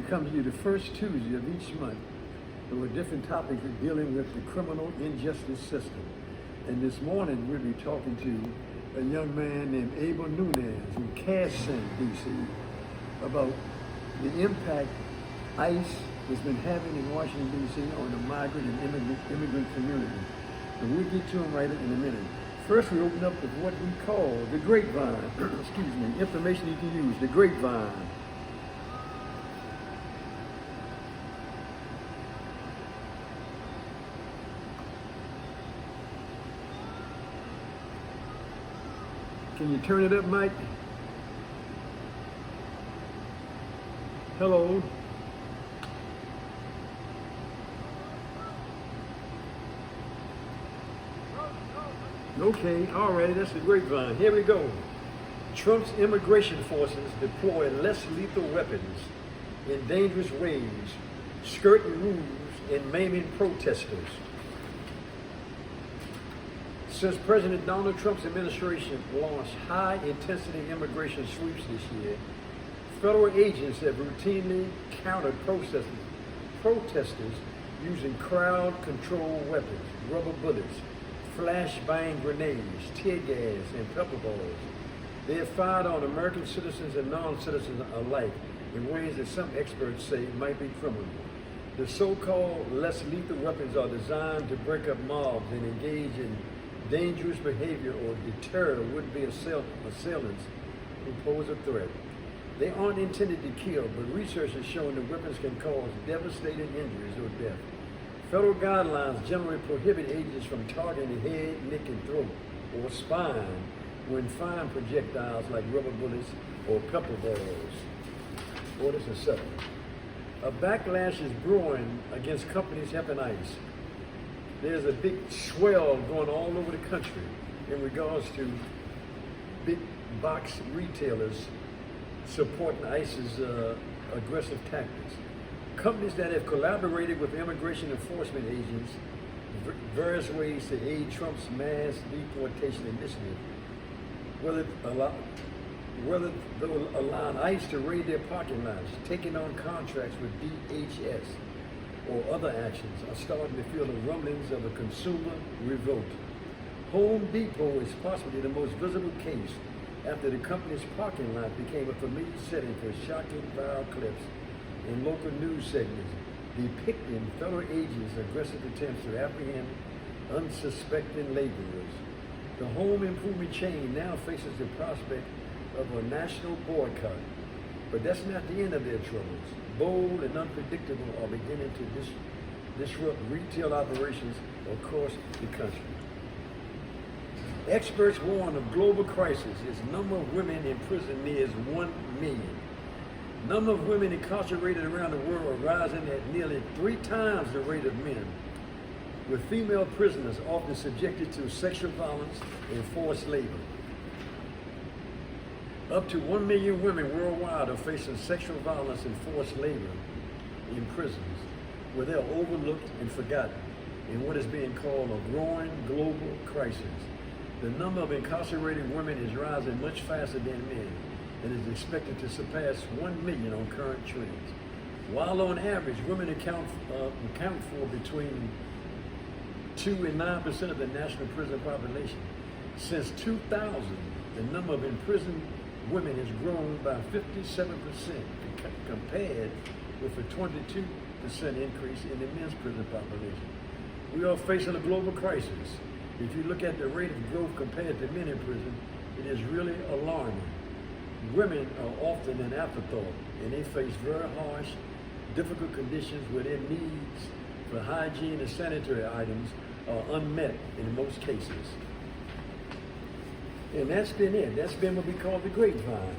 come to you the first Tuesday of each month with different topics dealing with the criminal injustice system. And this morning we'll be talking to a young man named Nunez in Crossroads, D.C. about the impact ICE has been having in Washington, D.C. on the migrant and immigrant community. And we'll get to him right in a minute. First, we open up with what we call the grapevine. Excuse me, information you can use, the grapevine. Can you turn it up, Mike? Hello. Okay, all right, that's the grapevine. Here we go. Trump's immigration forces deploy less lethal weapons in dangerous ways, skirting rules and maiming protesters. Since President Donald Trump's administration launched high-intensity immigration sweeps this year, federal agents have routinely countered protesters using crowd-control weapons, rubber bullets, flashbang grenades, tear gas, and pepper balls. They have fired on American citizens and non-citizens alike in ways that some experts say might be criminal. The so-called less lethal weapons are designed to break up mobs and engage in dangerous behavior or deter would-be assailants who pose a threat. They aren't intended to kill, but research has shown that weapons can cause devastating injuries or death. Federal guidelines generally prohibit agents from targeting the head, neck, and throat, or spine when firing projectiles like rubber bullets or pepper balls. Orders are set. A backlash is brewing against companies helping ICE. There's a big swell going all over the country in regards to big box retailers supporting ICE's aggressive tactics. Companies that have collaborated with immigration enforcement agents various ways to aid Trump's mass deportation initiative, whether they'll allow ICE to raid their parking lots, taking on contracts with DHS, or other actions, are starting to feel the rumblings of a consumer revolt. Home Depot is possibly the most visible case after the company's parking lot became a familiar setting for shocking viral clips in local news segments depicting federal agents' aggressive attempts to apprehend unsuspecting laborers. The home improvement chain now faces the prospect of a national boycott, but that's not the end of their troubles. Bold and unpredictable are beginning to disrupt retail operations across the country. Experts warn of global crisis as number of women in prison nears 1 million. Number of women incarcerated around the world are rising at nearly 3 times the rate of men, with female prisoners often subjected to sexual violence and forced labor. Up to 1 million women worldwide are facing sexual violence and forced labor in prisons, where they are overlooked and forgotten in what is being called a growing global crisis. The number of incarcerated women is rising much faster than men and is expected to surpass 1 million on current trends. While on average, women account for between 2 and 9% of the national prison population. Since 2000, the number of imprisoned women has grown by 57% compared with a 22% increase in the men's prison population. We are facing a global crisis. If you look at the rate of growth compared to men in prison, it is really alarming. Women are often an afterthought, and they face very harsh, difficult conditions where their needs for hygiene and sanitary items are unmet in most cases. And that's been it. That's been what we call the grapevine.